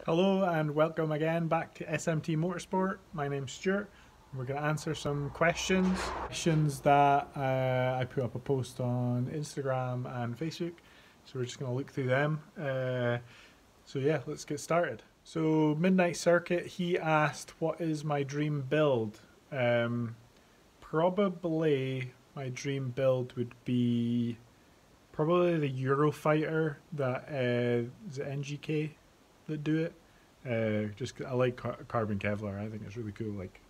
Hello and welcome again back to SMT Motorsport. My name's Stuart. We're going to answer some questions that I put up a post on Instagram and Facebook. So we're just going to look through them. So yeah, let's get started. So Midnight Circuit, he asked, what is my dream build? Probably my dream build would be probably the Eurofighter that is it NGK that do it. Just I like carbon Kevlar. I think it's really cool. Like,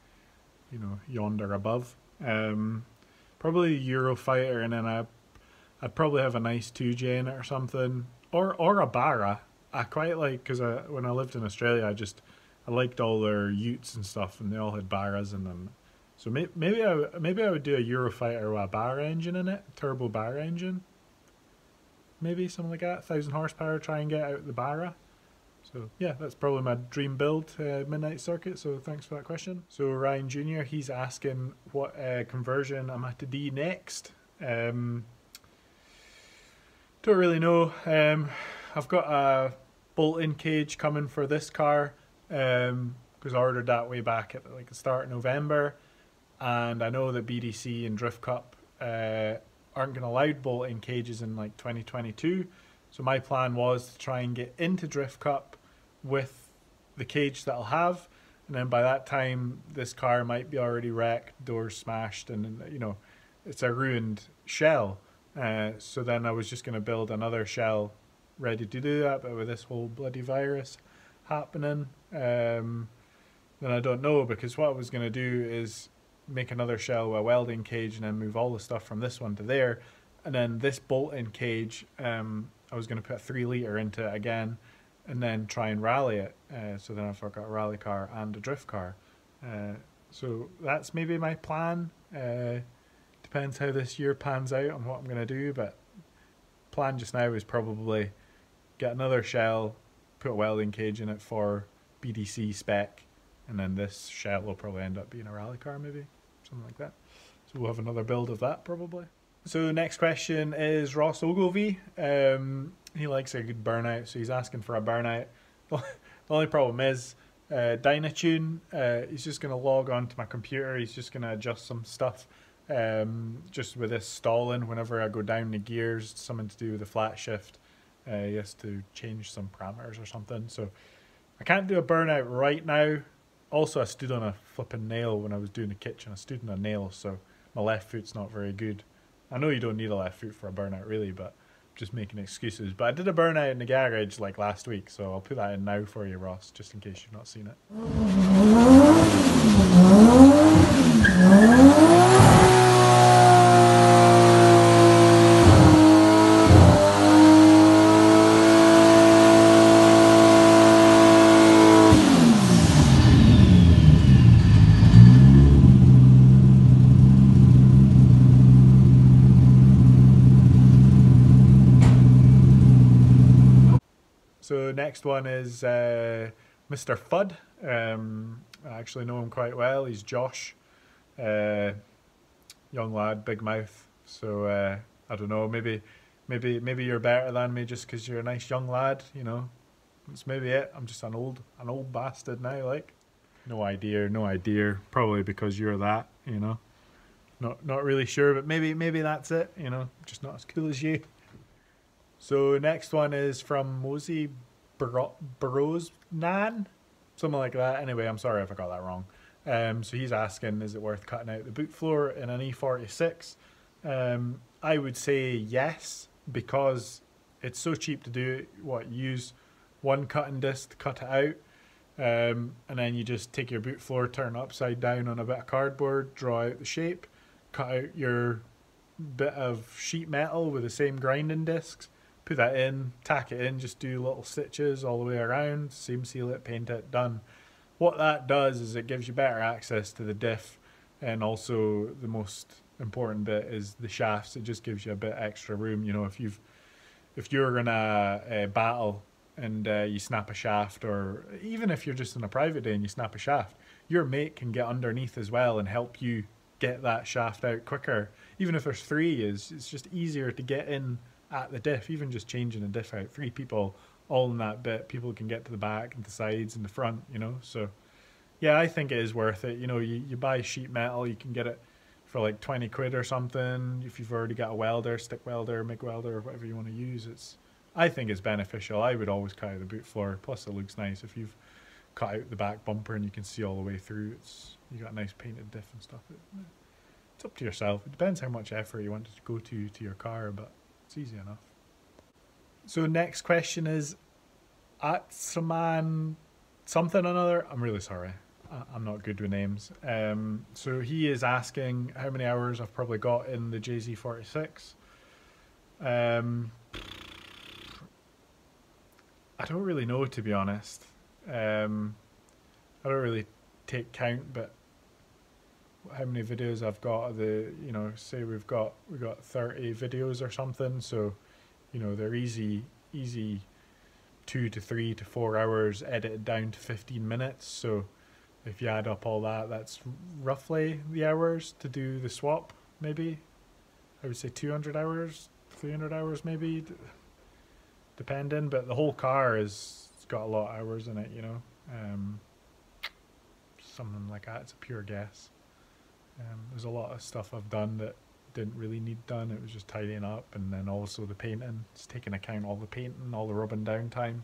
you know, yonder above. Probably Eurofighter, and then I'd probably have a nice 2J in it or something, or a Barra. I quite like because when I lived in Australia, I liked all their Utes and stuff, and they all had Barras in them. So maybe I would do a Eurofighter with a Barra engine in it, turbo Barra engine. Maybe something like that, 1,000 horsepower. Try and get out the Barra. So yeah, that's probably my dream build, Midnight Circuit. So thanks for that question. So Ryan Jr., he's asking what conversion I'm at to D next. Don't really know. I've got a bolt-in cage coming for this car because I ordered that way back at like the start of November, and I know that BDC and Drift Cup aren't going to allow bolt-in cages in like 2022. So my plan was to try and get into Drift Cup with the cage that I'll have, and then by that time this car might be already wrecked, doors smashed, and you know, it's a ruined shell. So then I was just going to build another shell ready to do that, but with this whole bloody virus happening, then I don't know, because what I was going to do is make another shell with a welding cage and then move all the stuff from this one to there, and then this bolt-in cage I was going to put a 3 litre into it again and then try and rally it. So then I've got a rally car and a drift car. So that's maybe my plan. Depends how this year pans out on what I'm going to do, but plan just now is probably get another shell, put a welding cage in it for BDC spec, and then this shell will probably end up being a rally car, maybe something like that. So we'll have another build of that probably. So next question is Ross Ogilvie. He likes a good Burnout, so he's asking for a Burnout. The only problem is Dynatune. He's just going to log on to my computer. He's just going to adjust some stuff. Just with this stalling, whenever I go down the gears, something to do with the flat shift. He has to change some parameters or something. So I can't do a Burnout right now. Also, I stood on a flipping nail when I was doing the kitchen. I stood on a nail, so my left foot's not very good. I know you don't need a left foot for a Burnout really, but I'm just making excuses. But I did a Burnout in the garage like last week, so I'll put that in now for you, Ross, just in case you've not seen it. So next one is Mr. Fudd. I actually know him quite well. He's Josh, young lad, big mouth. So I don't know. Maybe you're better than me just because you're a nice young lad. You know, that's maybe it. I'm just an old bastard now. Like, no idea. Probably because you're that. You know, not really sure, but maybe that's it. You know, just not as cool as you. So next one is from Mosey Brosnan, something like that. Anyway, I'm sorry if I got that wrong. So he's asking, is it worth cutting out the boot floor in an E46? I would say yes, because it's so cheap to do. Use one cutting disc to cut it out, and then you just take your boot floor, turn it upside down on a bit of cardboard, draw out the shape, cut out your bit of sheet metal with the same grinding discs, put that in, tack it in, just do little stitches all the way around, seam seal it, paint it, done. What that does is it gives you better access to the diff, and also the most important bit is the shafts. It just gives you a bit extra room. You know, if you're gonna battle and you snap a shaft, or even if you're just in a private day and you snap a shaft, your mate can get underneath as well and help you get that shaft out quicker. Even if there's three, it's just easier to get in at the diff. Even just changing the diff out, three people all in that bit. People can get to the back and the sides and the front, you know. So yeah, I think it is worth it. You know, you buy sheet metal, you can get it for like 20 quid or something. If you've already got a welder, stick welder, MIG welder, or whatever you want to use, I think it's beneficial. I would always cut out the boot floor. Plus, it looks nice if you've cut out the back bumper and you can see all the way through. You got a nice painted diff and stuff. It's up to yourself. It depends how much effort you want to go to your car, but it's easy enough. So next question is at Saman something or another. I'm really sorry. I'm not good with names. So he is asking how many hours I've probably got in the JZ46. I don't really know, to be honest. I don't really take count, but how many videos I've got, say we've got 30 videos or something, so you know they're easy 2 to 3 to 4 hours edited down to 15 minutes. So if you add up all that, that's roughly the hours to do the swap. Maybe I would say 200 hours, 300 hours maybe, depending. But the whole car it's got a lot of hours in it, you know. Something like that. It's a pure guess. There's a lot of stuff I've done that didn't really need done. It was just tidying up, and then also the painting. It's taking account all the painting, all the rubbing down time.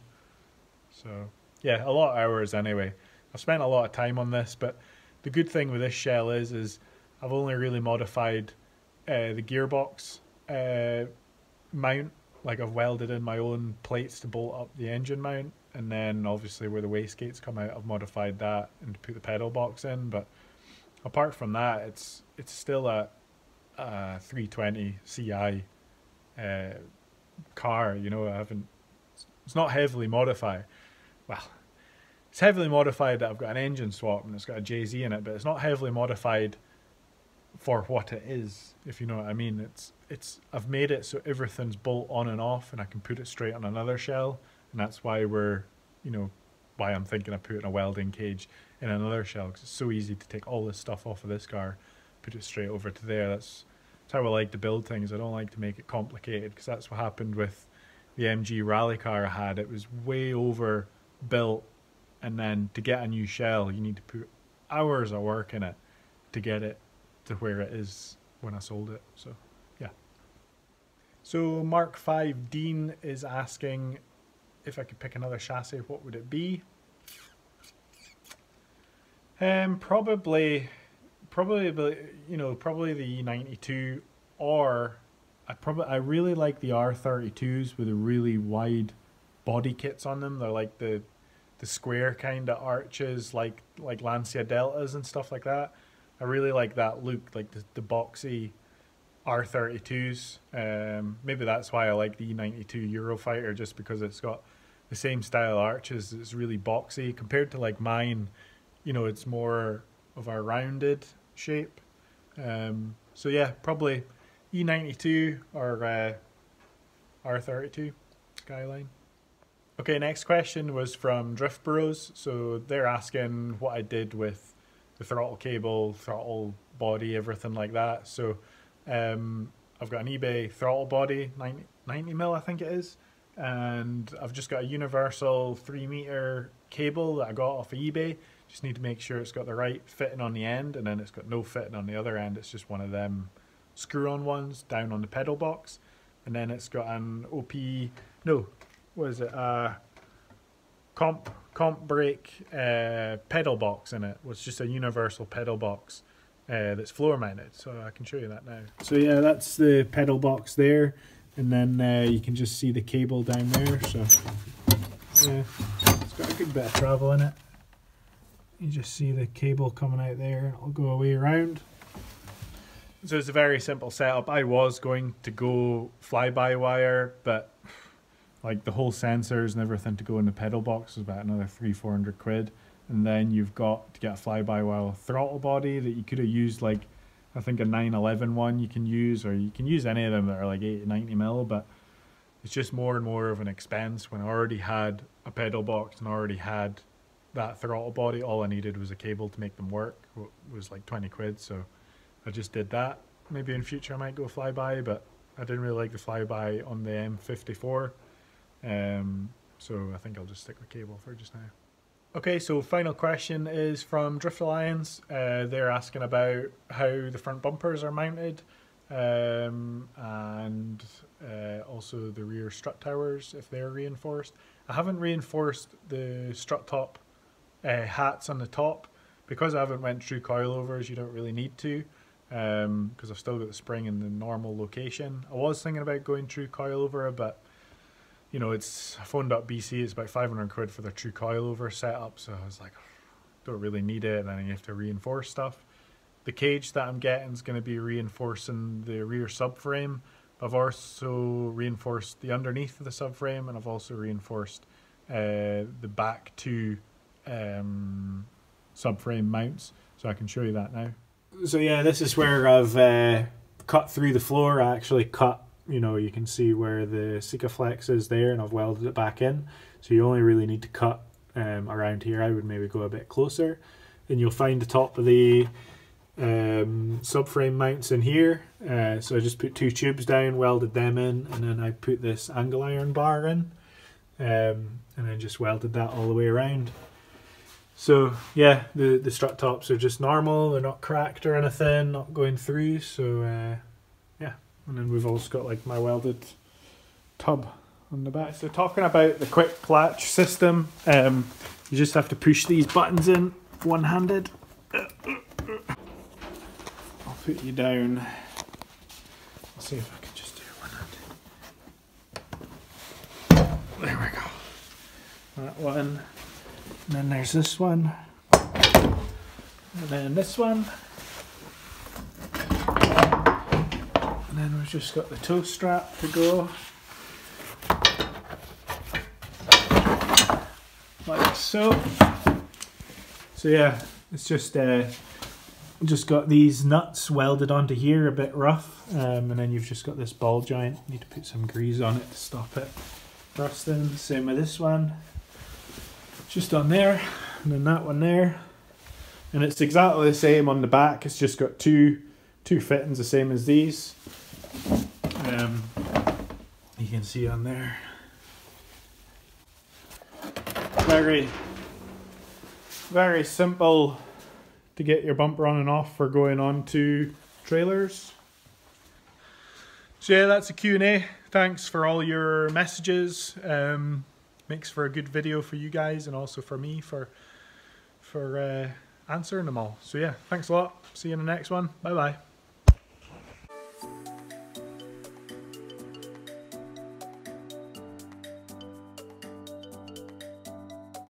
So yeah, a lot of hours anyway. I've spent a lot of time on this, but the good thing with this shell is I've only really modified the gearbox mount. Like I've welded in my own plates to bolt up the engine mount, and then obviously where the wastegates come out, I've modified that and put the pedal box in. But apart from that, it's still a 320 Ci car. You know, it's not heavily modified. Well, it's heavily modified that I've got an engine swap and it's got a JZ in it, but it's not heavily modified for what it is, if you know what I mean. I've made it so everything's bolt on and off, and I can put it straight on another shell, and that's why why I'm thinking of putting a welding cage in another shell, because it's so easy to take all this stuff off of this car, put it straight over to there. That's how I like to build things. I don't like to make it complicated, because that's what happened with the MG rally car I had. It was way over built, and then to get a new shell you need to put hours of work in it to get it to where it is when I sold it. So yeah. So Mark 5 Dean is asking if I could pick another chassis, what would it be? Probably the E92, or I really like the R32s with the really wide body kits on them. They're like the square kind of arches, like Lancia Deltas and stuff like that. I really like that look, like the boxy R32s. Maybe that's why I like the E92 Eurofighter, just because it's got the same style arches. It's really boxy compared to like mine. You know, it's more of a rounded shape. So yeah, probably E92 or R32 Skyline. Okay, next question was from Drift Bros. So they're asking what I did with the throttle cable, throttle body, everything like that. So I've got an eBay throttle body, 90mm I think it is, and I've just got a universal 3-meter cable that I got off of eBay. Just need to make sure it's got the right fitting on the end, and then it's got no fitting on the other end. It's just one of them screw-on ones down on the pedal box, and then it's got an comp brake pedal box in it. It's just a universal pedal box that's floor mounted, so I can show you that now. So yeah, that's the pedal box there, and then you can just see the cable down there. So yeah, it's got a good bit of travel in it. You just see the cable coming out there. It'll go away around. So it's a very simple setup. I was going to go fly-by-wire, but like the whole sensors and everything to go in the pedal box was about another 300-400 quid. And then you've got to get a fly-by-wire throttle body that you could have used, like I think a 911 one you can use, or you can use any of them that are like 80-90mm, but it's just more and more of an expense. When I already had a pedal box and already had that throttle body, all I needed was a cable to make them work. It was like 20 quid, so I just did that. Maybe in future I might go flyby, but I didn't really like the flyby on the M54. So I think I'll just stick with cable for just now. Okay, so final question is from Drift Alliance. They're asking about how the front bumpers are mounted, and also the rear strut towers, if they're reinforced. I haven't reinforced the strut top hats on the top because I haven't went through coilovers. You don't really need to, because I've still got the spring in the normal location. I was thinking about going through coilover, but you know, it's phone.bc, it's about 500 quid for the true coilover setup, so I was like, don't really need it, and then you have to reinforce stuff. The cage that I'm getting is going to be reinforcing the rear subframe. I've also reinforced the underneath of the subframe, and I've also reinforced the back two subframe mounts, so I can show you that now. So yeah, this is where I've cut through the floor. I actually cut, you know, you can see where the Sikaflex is there, and I've welded it back in. So you only really need to cut around here. I would maybe go a bit closer, and you'll find the top of the subframe mounts in here. So I just put 2 tubes down, welded them in, and then I put this angle iron bar in, and then just welded that all the way around. So yeah, the strut tops are just normal, they're not cracked or anything, not going through, so yeah. And then we've also got like my welded tub on the back. So talking about the quick latch system, you just have to push these buttons in one-handed. I'll put you down. I'll see if I can just do it one-handed. There we go. That one. And then there's this one. And then this one. And then we've just got the toe strap to go. Like so. So yeah, it's just got these nuts welded onto here, a bit rough, and then you've just got this ball joint. You need to put some grease on it to stop it rusting. Same with this one, just on there, and then that one there, and it's exactly the same on the back. It's just got two fittings, the same as these. You can see on there. Very simple to get your bumper on and off for going on to trailers. So yeah, that's a Q&A. Thanks for all your messages. Makes for a good video for you guys, and also for me for answering them all. So yeah, thanks a lot. See you in the next one. Bye bye.